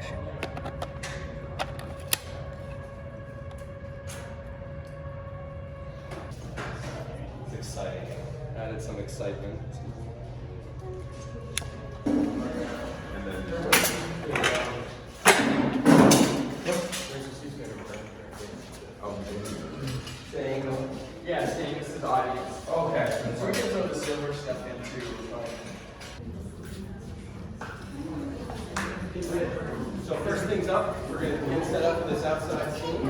action. It's exciting. Added some excitement. Staying this to the audience. Okay. So we can throw the silver stuff in too. So first things up, we're going to get set up for this outside scene.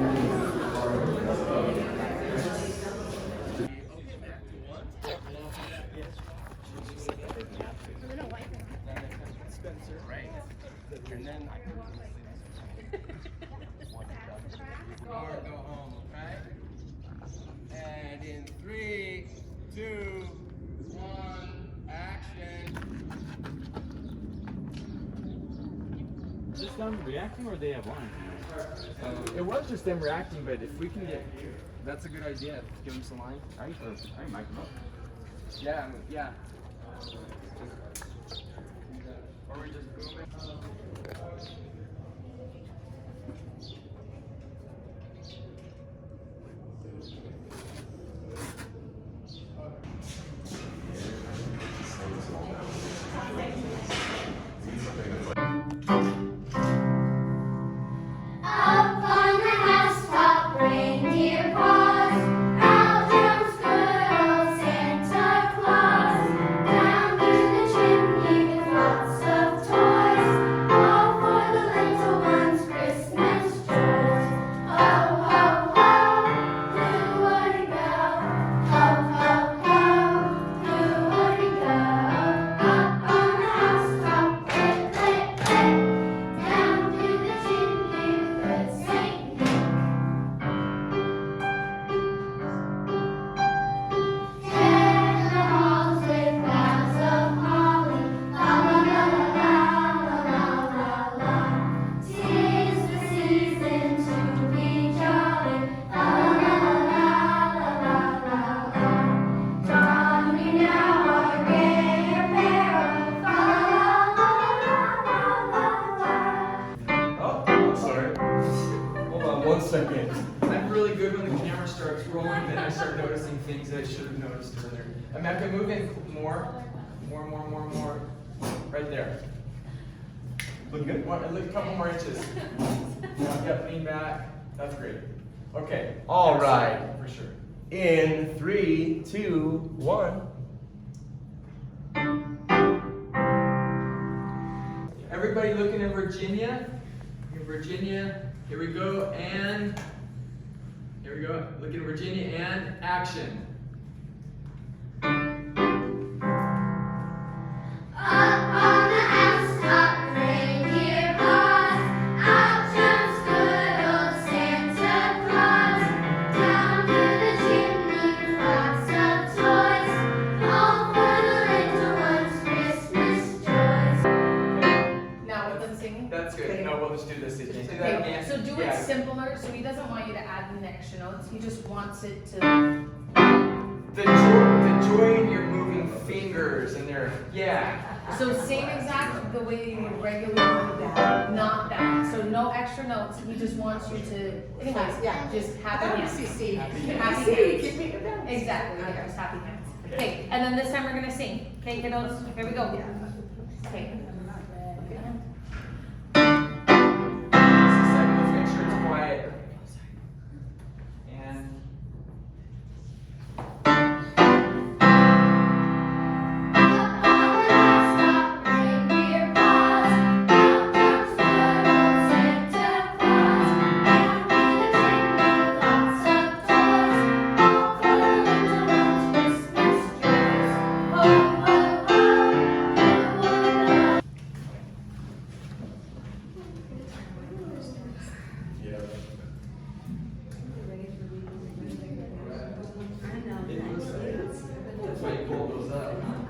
And then I or go home, okay? And in 3, 2, 1, action. Is this them reacting or they have lines? It was just them reacting, but if we can get, that's a good idea. Give them some line. I mic them up. Yeah, yeah. Or we just boom it. I'm really good when the camera starts rolling, then I start noticing things that I should have noticed earlier. I'm going to move in more. Right there. Looking good? Look a couple more inches. Yep, lean back. That's great. Okay. All right. For sure. In 3, 2, 1. Everybody looking in Virginia. In Virginia. Here we go. And here we go. Look in Virginia and action. That's good. No, we'll just do this again. Do that again. So do it simpler. So he doesn't want you to add in the extra notes. He just wants it to. The joy in your moving fingers and their So same exact the way you would regularly do that, not that. So no extra notes. He just wants you to, anyways, just happy hands. Happy hands. Exactly. Yeah, just happy hands. Okay, and then this time we're gonna sing. Okay, kiddos. Here we go. Okay. Make sure it's quiet. And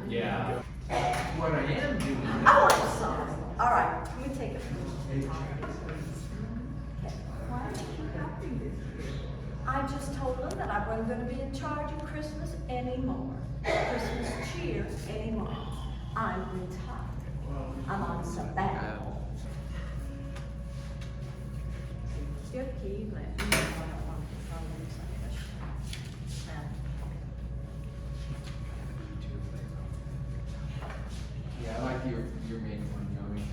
Yeah. what I am doing. Oh, I'm sorry. All right, let me take it. I just told them that I wasn't going to be in charge of Christmas anymore. Christmas cheer anymore. I'm retired. I'm on sabbatical. he let me know I don't want to throw in such Yeah, I like your main one, Yomi.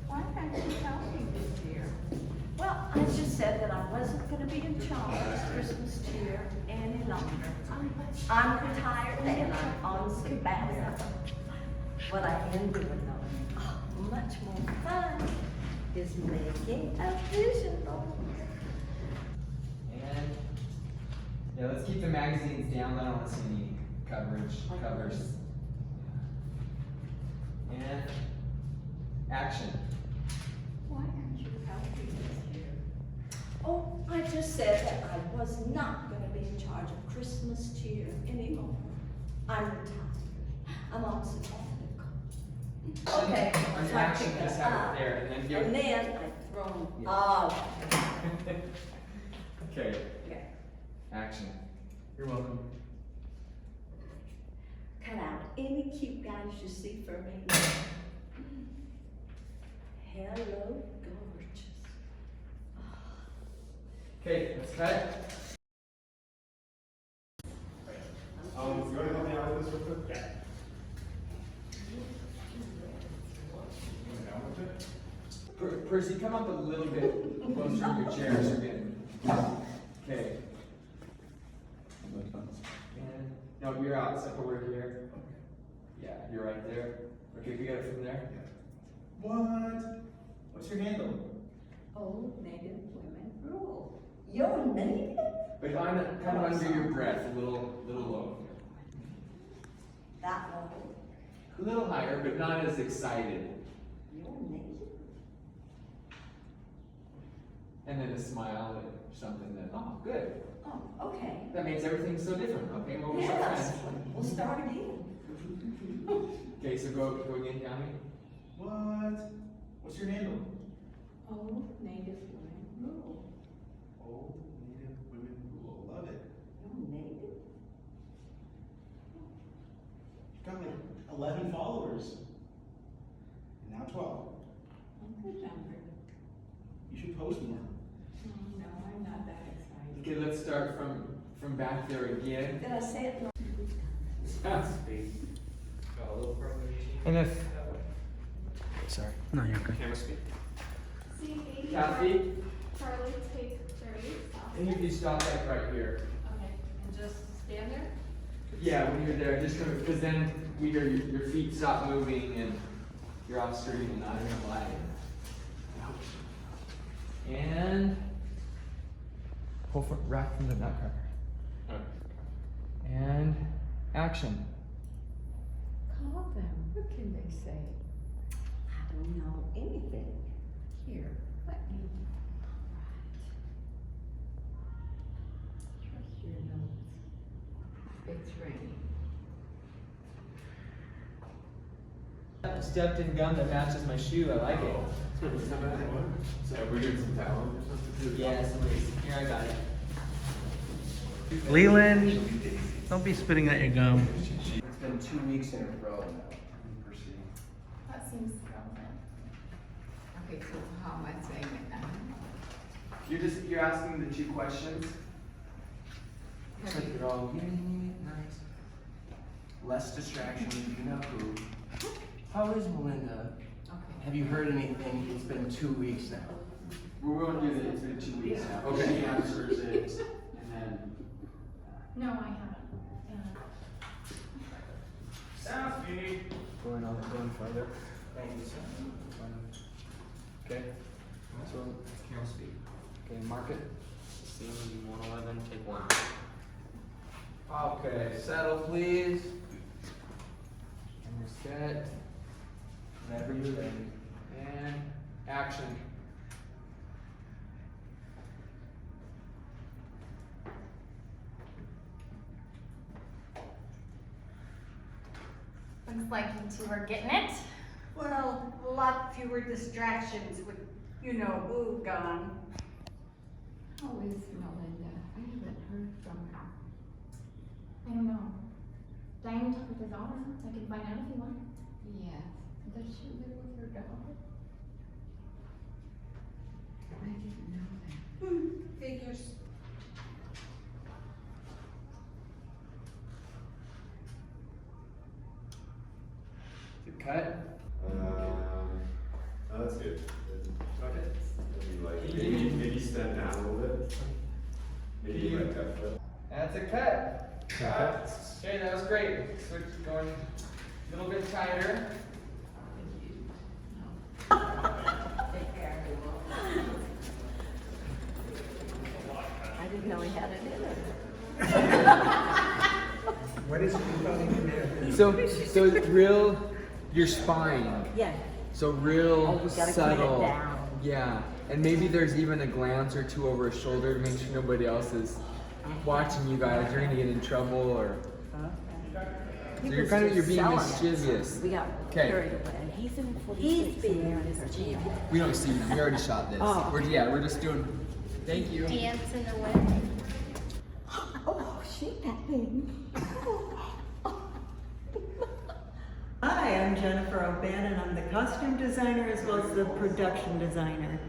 Why can't you tell me this year? Well, I just said that I wasn't gonna be in charge of Christmas cheer any longer. I'm retired and I'm on sabbatical. What I am doing though, much more fun, is making a vision board. And yeah, let's keep the magazines down. I don't want to see any covers. And action. Why aren't you helping this year? Oh, I just said that I was not gonna be in charge of Christmas cheer anymore. I'm retired. I'm on sabbatical. Okay. On so I action, pick just it have up, it there, and then give. and then I throw them Yeah. all. Okay, Okay. action. You're welcome. Cut out any cute guys you see for me. Hello, gorgeous. Okay, let's cut. You want to help me out with this real quick? Yeah. Percy, come up a little bit closer to your chair so you're getting. Okay. And, no, you're out, step over here. Yeah, you're right there. Okay, we got it from there? What? What's your handle? Old Native women rule. You're Native? But on, kind of under your breath, a little low. That low. A little higher, but not as excited. You're Native? And then a smile or something that, oh, good. Oh, okay. That makes everything so different. Okay, well, we're so Yes, fast. we'll start again. Okay, so go again, Tommy. What? What's your handle? Old Native women rule. Old Native Women Rule. Love it. You're Native? You've got like 11 followers. And now 12. I'm good number. You should post more. Oh, no, I'm not that excited. Okay, let's start from back there again. Did I say it wrong? And if. Sorry. No, you're good. Camera speed. Kathy, Charlie, take 30. and you can stop like right here. Okay, and just stand there? Yeah, when you're there, just because then we hear your feet stop moving and you're off screen and not in the light. And pull right from the nutcracker. And action. Call them. What can they say? I don't know anything. Here, let me. Right. Trust your notes. It's raining. Stepped in gum that matches my shoe. I like it. So we're doing some talent or something? Yeah, here I got it. Leland, don't be spitting out your gum. It's been 2 weeks in a row now. That seems relevant. Okay, so how am I saying it now? You're asking the 2 questions. Looks like you're all nice. Less distractions, you know who. How is Melinda? Okay. Have you heard anything? It's been 2 weeks now. We're going to do that. It's been 2 weeks now. Okay. She answers it, and then. No, I haven't. Going further. Thank you, sir. Okay. So, Camera speed. okay, mark it. Scene 111, take 1. Okay, settle please. And we're set. Whenever you're ready. And action. Looks like you two are getting it. Well, a lot fewer distractions with, you know, who gone. How is Melinda? I haven't heard from her. I don't know. Diane talked with her daughter. I can find out if you want. Yes. Does she live with her daughter? good. Maybe stand down a little bit. Maybe like that foot. That's a cut. Okay, that was great. Switch going a little bit tighter. I didn't know he had it in it. What is it you're going to do? So real, your spine. Yeah. So real Oh, we gotta keep it subtle. down. Yeah, and maybe there's even a glance or two over his shoulder to make sure nobody else is watching you guys. You're gonna get in trouble, or so you're being mischievous. We got Okay. carried away. He's being mischievous. We don't see you. We already shot this. Oh. We're just doing. Thank you. Dancing away. Oh, she that thing. Hi, I'm Jennifer O'Bannon. I'm the costume designer as well as the production designer.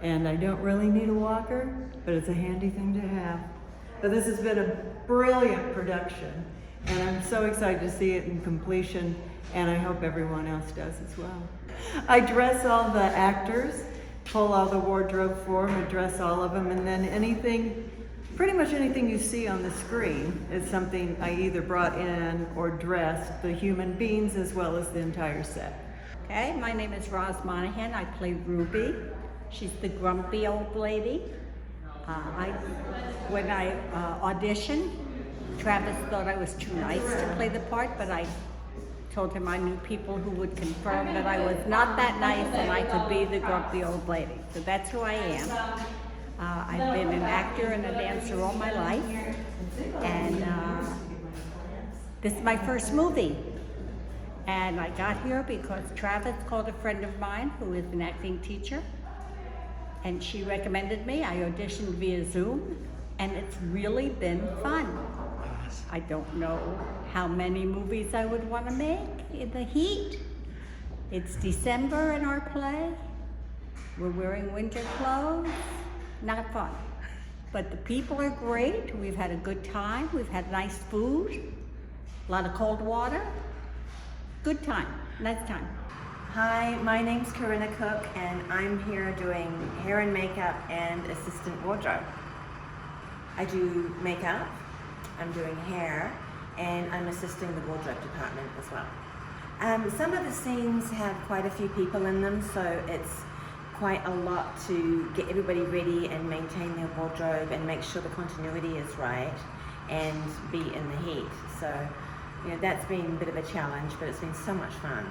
And I don't really need a walker, but it's a handy thing to have. But this has been a brilliant production, and I'm so excited to see it in completion, and I hope everyone else does as well. I dress all the actors, pull all the wardrobe for them, dress all of them, and then pretty much anything you see on the screen is something I either brought in or dressed the human beings as well as the entire set. Okay, my name is Roz Monahan. I play Ruby. She's the grumpy old lady. When I auditioned, Travis thought I was too nice to play the part, but I told him I knew people who would confirm that I was not that nice and I could be the grumpy old lady. So that's who I am. I've been an actor and a dancer all my life, and this is my first movie. And I got here because Travis called a friend of mine who is an acting teacher, and she recommended me. I auditioned via Zoom, and it's really been fun. I don't know how many movies I would want to make in the heat. It's December in our play. We're wearing winter clothes. Not fun. But the people are great. We've had a good time. We've had nice food, a lot of cold water. Good time, nice time. Hi, my name's Corinna Cook, and I'm here doing hair and makeup and assistant wardrobe. I do makeup, I'm doing hair, and I'm assisting the wardrobe department as well. Some of the scenes have quite a few people in them, so it's quite a lot to get everybody ready and maintain their wardrobe and make sure the continuity is right and be in the heat. So, you know, that's been a bit of a challenge, but it's been so much fun.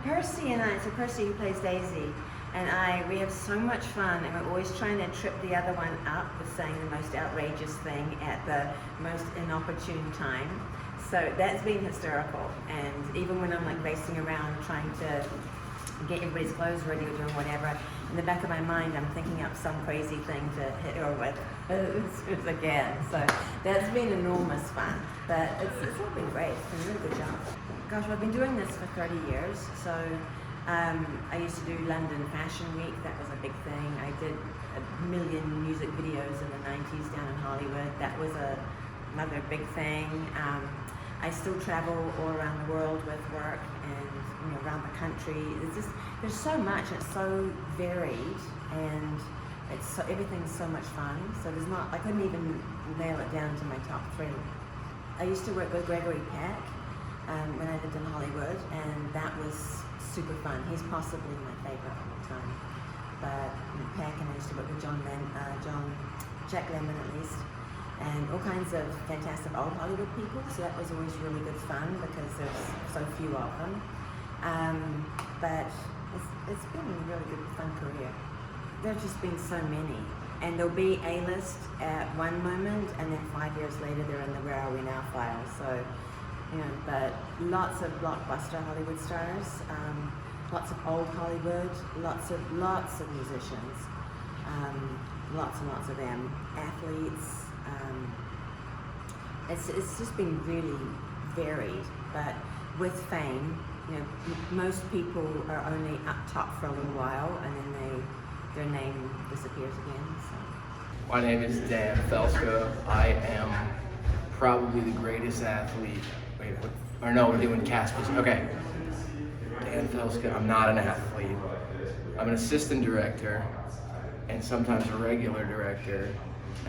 Percy and I, so Percy who plays Daisy, and we have so much fun, and we're always trying to trip the other one up with saying the most outrageous thing at the most inopportune time. So that's been hysterical, and even when I'm like racing around trying to get everybody's clothes ready or doing whatever, in the back of my mind I'm thinking up some crazy thing to hit her with again. So that's been enormous fun, but it's all been great. It's been a really good job. Gosh, I've been doing this for 30 years. So I used to do London Fashion Week. That was a big thing. I did a million music videos in the 90s down in Hollywood. That was another big thing. I still travel all around the world with work and around the country. There's so much. It's so varied, and everything's so much fun. So I couldn't even nail it down to my top 3. I used to work with Gregory Peck when I lived in Hollywood, and that was super fun. He's possibly my favorite of all time. But Peck, and I used to work with Jack Lemmon at least, and all kinds of fantastic old Hollywood people. So that was always really good fun because there's so few of them. But it's been a really good, fun career. There's just been so many, and they'll be A-list at one moment, and then 5 years later they're in the Where Are We Now file. So, but lots of blockbuster Hollywood stars, lots of old Hollywood, lots of musicians, lots and lots of them, athletes. It's just been really varied, but with fame, most people are only up top for a little while, and then their name disappears again. So. My name is Dan Felska. I am probably the greatest athlete. Wait, we're doing cast position. Okay. Dan Felska, I'm not an athlete. I'm an assistant director, and sometimes a regular director,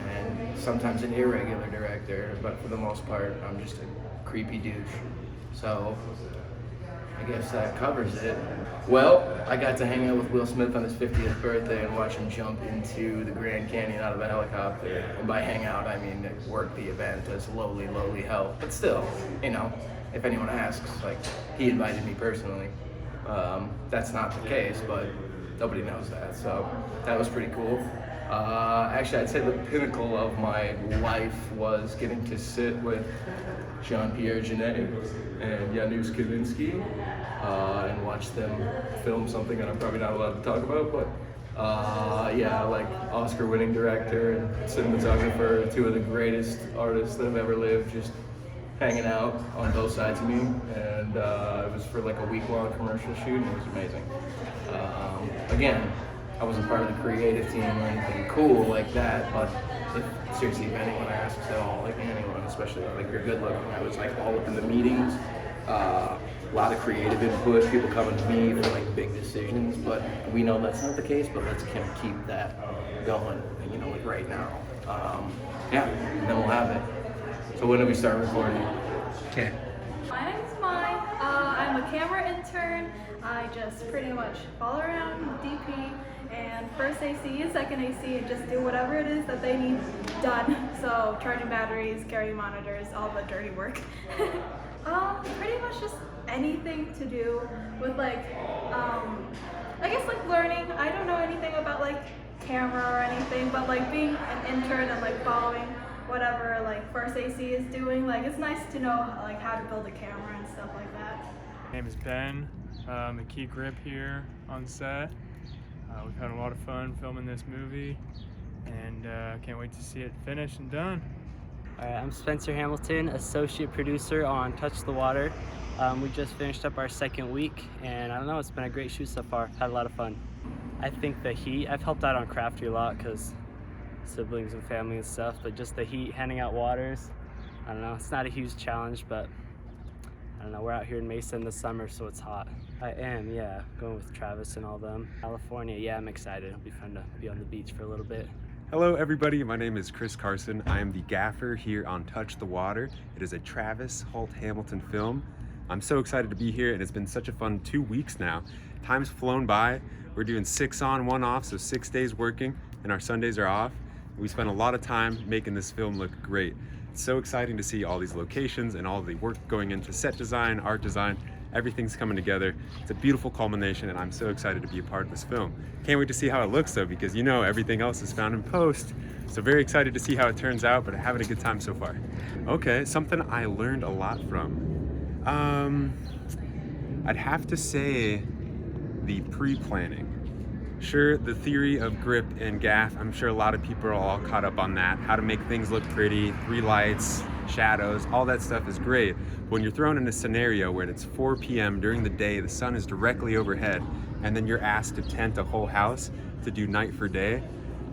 and sometimes an irregular director, but for the most part, I'm just a creepy douche. So, I guess that covers it. Well, I got to hang out with Will Smith on his 50th birthday and watch him jump into the Grand Canyon out of a helicopter. And by hang out, I mean work the event as lowly help. But still, you know, if anyone asks, like, he invited me personally. That's not the case, but nobody knows that, so that was pretty cool. Actually, I'd say the pinnacle of my life was getting to sit with Jean-Pierre Jeunet and Janusz Kaminski and watch them film something that I'm probably not allowed to talk about, but yeah, like Oscar-winning director and cinematographer, two of the greatest artists that have ever lived, just hanging out on both sides of me, and it was for like a week-long commercial shoot, and it was amazing. Again, I wasn't part of the creative team or anything cool like that, but seriously, if anyone asks at all, like anyone, especially like you're good looking, I was like all up in the meetings, a lot of creative input, people coming to me for like big decisions, but we know that's not the case, but let's kind of keep that going, you know, like right now. Yeah, and then we'll have it. So when do we start recording? Okay. My name's Mai. I'm a camera intern. I just pretty much follow around DP and first AC and second AC and just do whatever it is that they need done. So charging batteries, carrying monitors, all the dirty work. Pretty much just anything to do with like, I guess like learning. I don't know anything about like camera or anything, but like being an intern and like following whatever like first AC is doing, like it's nice to know like how to build a camera and stuff like that. My name is Ben. I'm a key grip here on set. We've had a lot of fun filming this movie, and can't wait to see it finished and done. I'm Spencer Hamilton, associate producer on Touch the Water. We just finished up our second week, and I don't know, it's been a great shoot so far. Had a lot of fun. I think the heat, I've helped out on Crafty a lot because siblings and family and stuff, but just the heat, handing out waters, I don't know, it's not a huge challenge, but I don't know, we're out here in Mesa in the summer, so it's hot. I am, yeah, going with Travis and all them. California, yeah, I'm excited. It'll be fun to be on the beach for a little bit. Hello everybody, my name is Chris Carson. I am the gaffer here on Touch the Water. It is a Travis Holt Hamilton film. I'm so excited to be here, and it's been such a fun 2 weeks now. Time's flown by. We're doing 6 on, 1 off, so 6 days working, and our Sundays are off. We spent a lot of time making this film look great. It's so exciting to see all these locations and all the work going into set design, art design. Everything's coming together. It's a beautiful culmination, and I'm so excited to be a part of this film. Can't wait to see how it looks though, because you know everything else is found in post. So very excited to see how it turns out, but having a good time so far. Okay, something I learned a lot from. I'd have to say the pre-planning. Sure, the theory of grip and gaff, I'm sure a lot of people are all caught up on that. How to make things look pretty, 3 lights, shadows, all that stuff is great. When you're thrown in a scenario where it's 4 p.m. during the day, the sun is directly overhead, and then you're asked to tent a whole house to do night for day,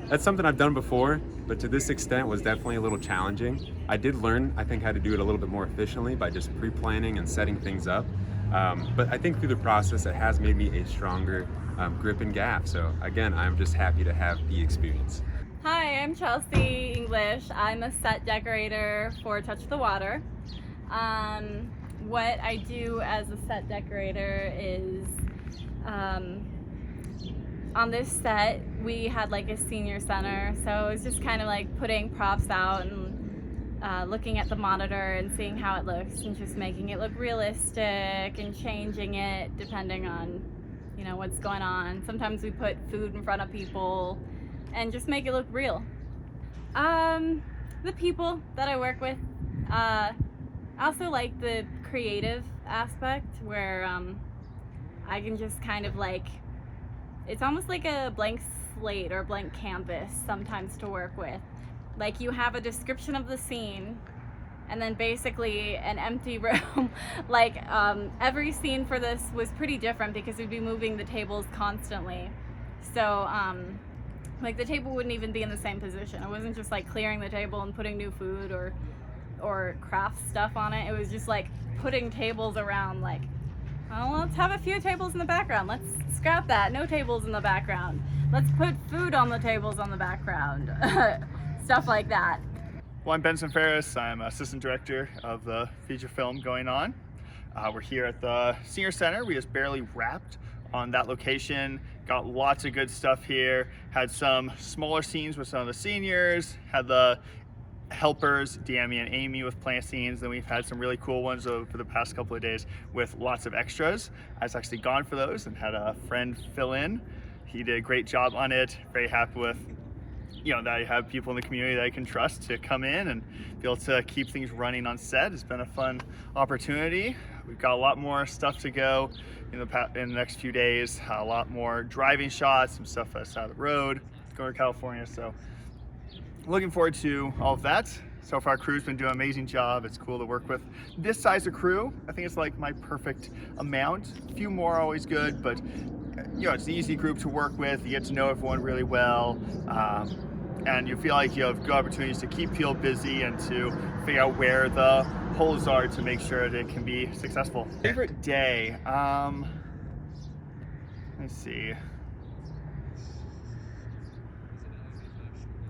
that's something I've done before, but to this extent was definitely a little challenging. I did learn, I think, how to do it a little bit more efficiently by just pre-planning and setting things up. But I think through the process, it has made me a stronger grip and gaff. So again, I'm just happy to have the experience. Hi, I'm Chelsea English. I'm a set decorator for Touch the Water. What I do as a set decorator is, on this set, we had like a senior center, so it was just kind of like putting props out and looking at the monitor and seeing how it looks and just making it look realistic and changing it depending on, you know, what's going on. Sometimes we put food in front of people and just make it look real. The people that I work with, I also like the creative aspect where I can just kind of like, it's almost like a blank slate or blank canvas sometimes to work with. Like you have a description of the scene and then basically an empty room. Like every scene for this was pretty different because we'd be moving the tables constantly. So like the table wouldn't even be in the same position. It wasn't just like clearing the table and putting new food or craft stuff on it. It was just like putting tables around like Let's have a few tables in the background. Let's scrap that. No tables in the background. Let's put food on the tables on the background. Stuff like that. Well, I'm Benson Ferris. I'm assistant director of the feature film going on. We're here at the Senior Center. We just barely wrapped on that location. Got lots of good stuff here. Had some smaller scenes with some of the seniors. Had the helpers, Dammy and Amy, with plant scenes. Then we've had some really cool ones for the past couple of days with lots of extras. I was actually gone for those and had a friend fill in. He did a great job on it. Very happy with, that I have people in the community that I can trust to come in and be able to keep things running on set. It's been a fun opportunity. We've got a lot more stuff to go in the next few days. A lot more driving shots, some stuff outside of the road, going to California. So looking forward to all of that. So far, crew's been doing an amazing job. It's cool to work with this size of crew. I think it's like my perfect amount. A few more are always good, but it's an easy group to work with. You get to know everyone really well. And you feel like you have good opportunities to keep people busy and to figure out where the holes are to make sure that it can be successful. Favorite day? Let's see.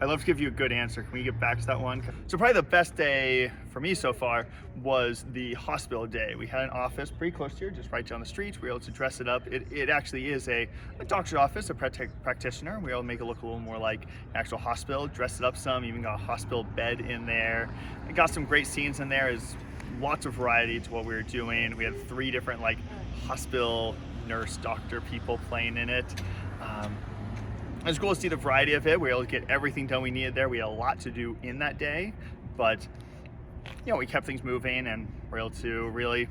I'd love to give you a good answer. Can we get back to that one? So probably the best day for me so far was the hospital day. We had an office pretty close here, just right down the street. We were able to dress it up. It actually is a doctor's office, a practitioner. We were able to make it look a little more like an actual hospital, dress it up some, even got a hospital bed in there. It got some great scenes in there. There's lots of variety to what we were doing. We had 3 different hospital nurse, doctor people playing in it. It was cool to see the variety of it. We were able to get everything done we needed there. We had a lot to do in that day, but we kept things moving and we're able to really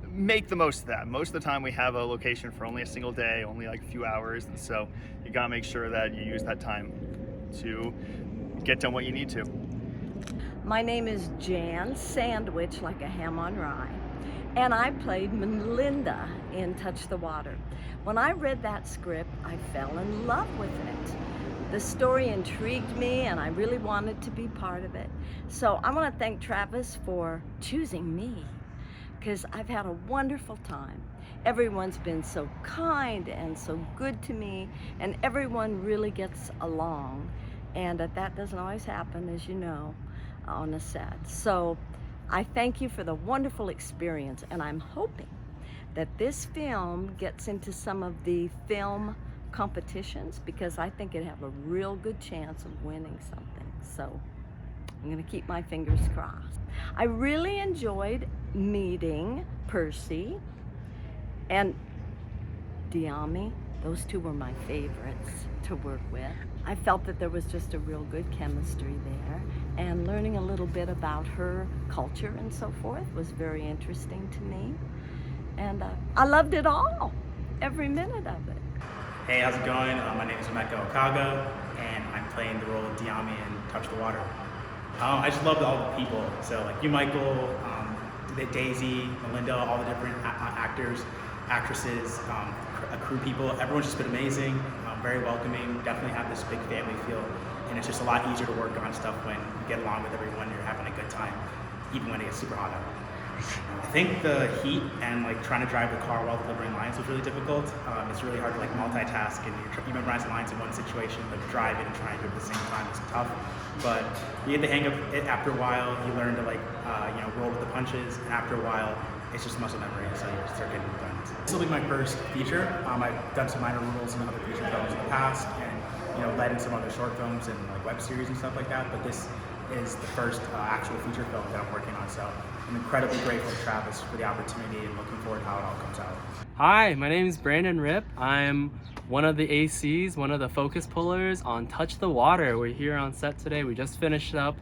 make the most of that. Most of the time we have a location for only a single day, only a few hours, and so you gotta make sure that you use that time to get done what you need to. My name is Jan Sandwich, like a ham on rye, and I played Melinda in Touch the Water. When I read that script, I fell in love with it. The story intrigued me and I really wanted to be part of it. So I want to thank Travis for choosing me, because I've had a wonderful time. Everyone's been so kind and so good to me, and everyone really gets along. And that doesn't always happen, as you know, on a set. So I thank you for the wonderful experience, and I'm hoping that this film gets into some of the film competitions, because I think it'd have a real good chance of winning something. So I'm gonna keep my fingers crossed. I really enjoyed meeting Percy and Diami. Those 2 were my favorites to work with. I felt that there was just a real good chemistry there, and learning a little bit about her culture and so forth was very interesting to me. And I loved it all, every minute of it. Hey, how's it going? My name is Emeka Okaga, and I'm playing the role of Diami in Touch the Water. I just loved all the people. So you, Michael, Daisy, Melinda, all the different actors, actresses, crew people. Everyone's just been amazing, very welcoming. Definitely have this big family feel, and it's just a lot easier to work on stuff when you get along with everyone. You're having a good time, even when it gets super hot out. I think the heat and trying to drive the car while delivering lines was really difficult. It's really hard to multitask, and you memorize lines in one situation, but driving and trying to do it at the same time is tough. But you get the hang of it after a while. You learn to roll with the punches, and after a while, it's just muscle memory, so you start getting it done. This will be my first feature. I've done some minor roles in other feature films in the past, and led in some other short films and web series and stuff like that. But this is the first actual feature film that I'm working on. So I'm incredibly grateful to Travis for the opportunity and looking forward to how it all comes out. Hi, my name is Brandon Ripp. I'm one of the ACs, one of the focus pullers on Touch the Water. We're here on set today. We just finished up.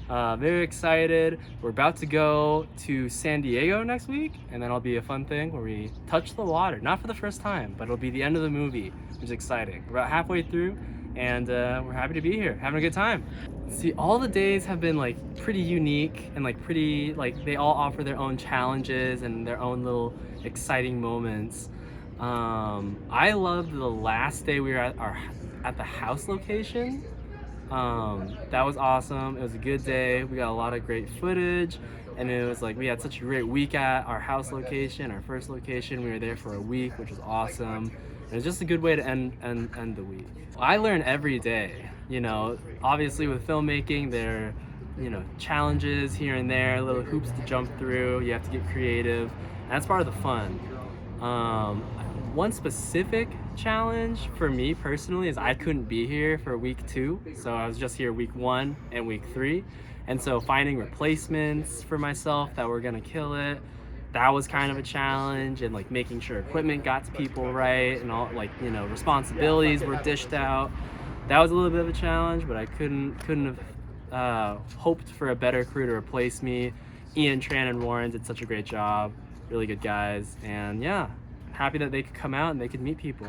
Very excited. We're about to go to San Diego next week, and then it'll be a fun thing where we touch the water. Not for the first time, but it'll be the end of the movie, which is exciting. We're about halfway through, and we're happy to be here, having a good time. See, all the days have been pretty unique and pretty they all offer their own challenges and their own little exciting moments. I loved the last day we were at the house location. That was awesome. It was a good day. We got a lot of great footage, And it was like, we had such a great week at our house location, our first location. We were there for a week, which was awesome. And it was just a good way to end the week. I learn every day, you know, obviously with filmmaking, there are, you know, challenges here and there, little hoops to jump through. You have to get creative. And that's part of the fun. One specific challenge for me personally is I couldn't be here for week 2. So I was just here week 1 and week 3. And so finding replacements for myself that were gonna kill it, that was kind of a challenge, and like making sure equipment got to people right and all, like, you know, responsibilities were dished out. That was a little bit of a challenge, but I couldn't have hoped for a better crew to replace me. Ian, Tran, and Warren did such a great job, really good guys, and yeah, happy that they could come out and they could meet people.